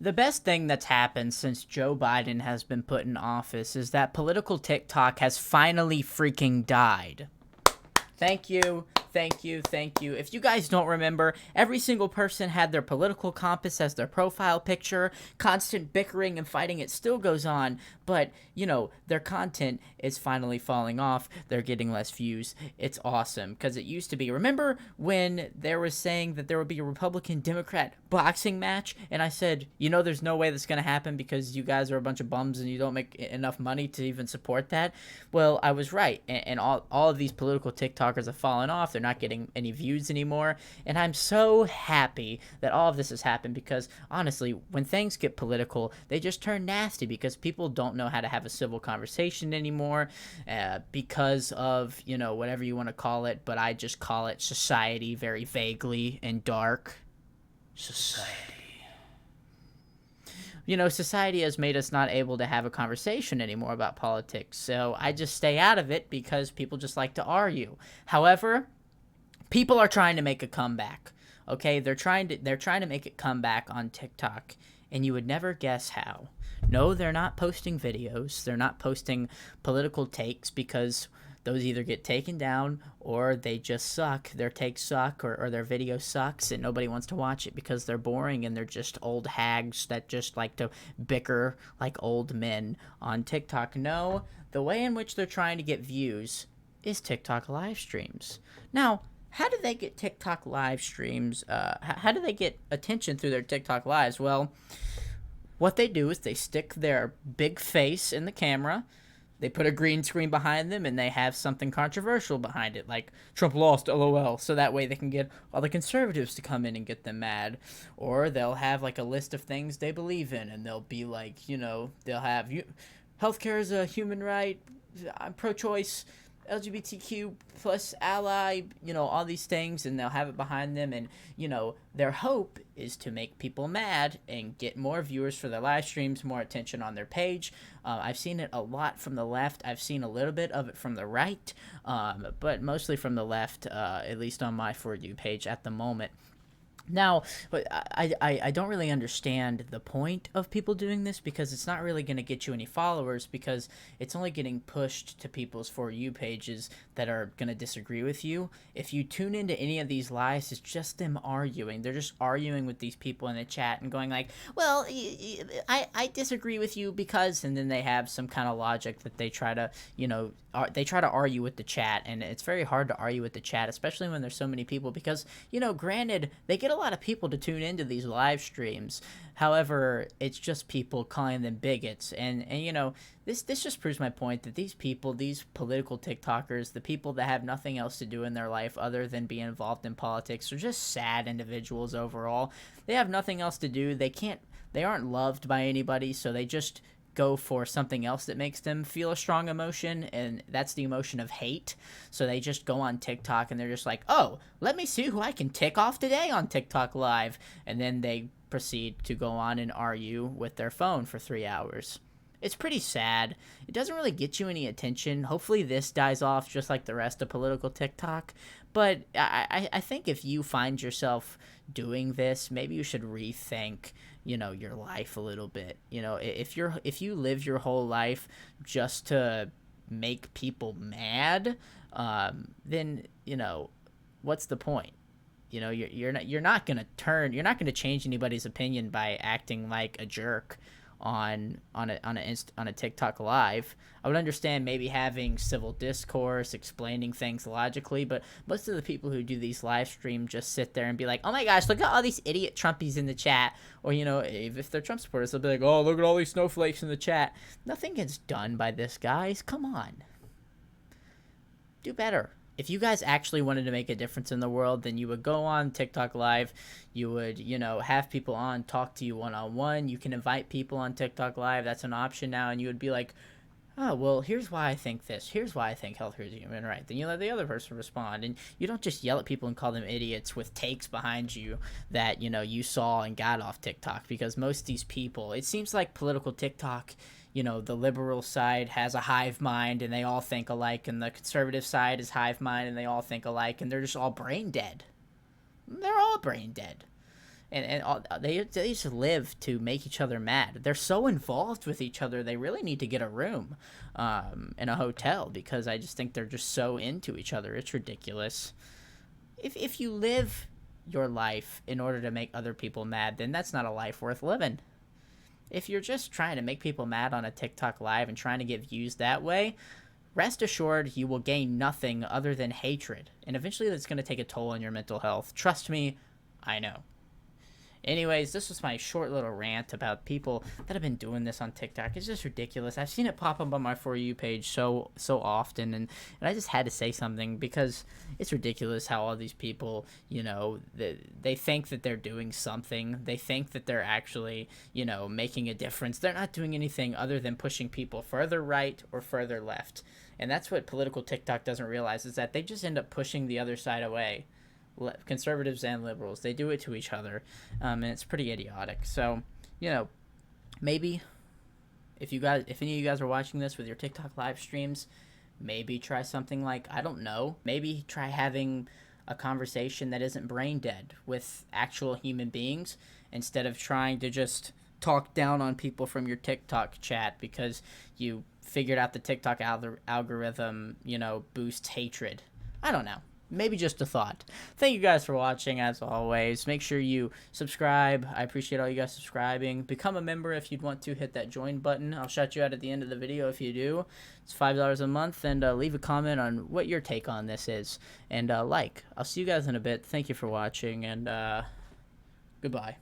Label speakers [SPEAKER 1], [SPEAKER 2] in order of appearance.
[SPEAKER 1] The best thing that's happened since Joe Biden has been put in office is that political TikTok has finally freaking died. Thank you, thank you, thank you. If you guys don't remember, every single person had their political compass as their profile picture. Constant bickering and fighting, it still goes on, but, their content is finally falling off. They're getting less views. It's awesome, because it used to be. Remember when there was saying that there would be a Republican Democrat boxing match? And I said, there's no way that's going to happen because you guys are a bunch of bums and you don't make enough money to even support that. Well, I was right. And all of these political TikTokers have fallen off. They're not getting any views anymore. And I'm so happy that all of this has happened because, honestly, when things get political, they just turn nasty because people don't know how to have a civil conversation anymore because of, whatever you want to call it. But I just call it society very vaguely and dark. Society. Society has made us not able to have a conversation anymore about politics. So I just stay out of it because people just like to argue. However, people are trying to make a comeback. Okay, they're trying to make it come back on TikTok, and you would never guess how. No, they're not posting videos. They're not posting political takes because those either get taken down or they just suck. Their takes suck or their video sucks and nobody wants to watch it because they're boring and they're just old hags that just like to bicker like old men on TikTok. No, the way in which they're trying to get views is TikTok live streams. Now, how do they get TikTok live streams? How do they get attention through their TikTok lives? Well, what they do is they stick their big face in the camera, they put a green screen behind them, and they have something controversial behind it, like Trump lost, lol, so that way they can get all the conservatives to come in and get them mad. Or they'll have like a list of things they believe in, and they'll be like, they'll have healthcare is a human right, I'm pro-choice, LGBTQ plus ally, all these things, and they'll have it behind them. And, their hope is to make people mad and get more viewers for their live streams, more attention on their page. I've seen it a lot from the left. I've seen a little bit of it from the right, but mostly from the left, at least on my For You page at the moment. Now, but I don't really understand the point of people doing this because it's not really going to get you any followers because it's only getting pushed to people's For You pages that are going to disagree with you. If you tune into any of these lives, it's just them arguing. They're just arguing with these people in the chat and going like, well, I disagree with you because, and then they have some kind of logic that they try to, they try to argue with the chat. And it's very hard to argue with the chat, especially when there's so many people because, granted, they get a lot of people to tune into these live streams. However, it's just people calling them bigots, and this just proves my point that these people, these political TikTokers, the people that have nothing else to do in their life other than be involved in politics, are just sad individuals overall. They have nothing else to do. They aren't loved by anybody, so they just go for something else that makes them feel a strong emotion, and that's the emotion of hate. So they just go on TikTok and they're just like, oh, let me see who I can tick off today on TikTok Live. And then they proceed to go on and argue with their phone for 3 hours. It's pretty sad. It doesn't really get you any attention. Hopefully this dies off just like the rest of political TikTok. But I think if you find yourself doing this, maybe you should rethink, your life a little bit. If you live your whole life just to make people mad, then what's the point? You're not gonna change anybody's opinion by acting like a jerk on a TikTok live. I would understand maybe having civil discourse, explaining things logically, but most of the people who do these live streams just sit there and be like, "Oh my gosh, look at all these idiot Trumpies in the chat," or if they're Trump supporters, they'll be like, "Oh, look at all these snowflakes in the chat." Nothing gets done by this, guys. Come on, do better. If you guys actually wanted to make a difference in the world, then you would go on TikTok Live. You would, have people on, talk to you one-on-one. You can invite people on TikTok Live. That's an option now. And you would be like, oh, well, here's why I think this. Here's why I think healthcare is human right. Then you let the other person respond. And you don't just yell at people and call them idiots with takes behind you that, you saw and got off TikTok. Because most of these people, it seems like political TikTok, the liberal side has a hive mind and they all think alike, and the conservative side is hive mind and they all think alike, and they're just all brain dead. They're all brain dead. and all, they just live to make each other mad. They're so involved with each other. They really need to get a room in a hotel, because I just think they're just so into each other. It's ridiculous. If you live your life in order to make other people mad, then that's not a life worth living. If you're just trying to make people mad on a TikTok live and trying to get views that way, rest assured you will gain nothing other than hatred. And eventually that's going to take a toll on your mental health. Trust me, I know. Anyways, this was my short little rant about people that have been doing this on TikTok. It's just ridiculous. I've seen it pop up on my For You page so often, and I just had to say something, because it's ridiculous how all these people, they think that they're doing something. They think that they're actually, making a difference. They're not doing anything other than pushing people further right or further left. And that's what political TikTok doesn't realize, is that they just end up pushing the other side away. Conservatives and liberals, they do it to each other, and it's pretty idiotic. So, maybe if any of you guys are watching this with your TikTok live streams, maybe try something like, I don't know, maybe try having a conversation that isn't brain dead with actual human beings, instead of trying to just talk down on people from your TikTok chat because you figured out the TikTok algorithm, boosts hatred. I don't know. Maybe just a thought. Thank you guys for watching, as always. Make sure you subscribe. I appreciate all you guys subscribing. Become a member if you'd want to. Hit that join button. I'll shout you out at the end of the video if you do. It's $5 a month. And leave a comment on what your take on this is. And I'll see you guys in a bit. Thank you for watching, and goodbye.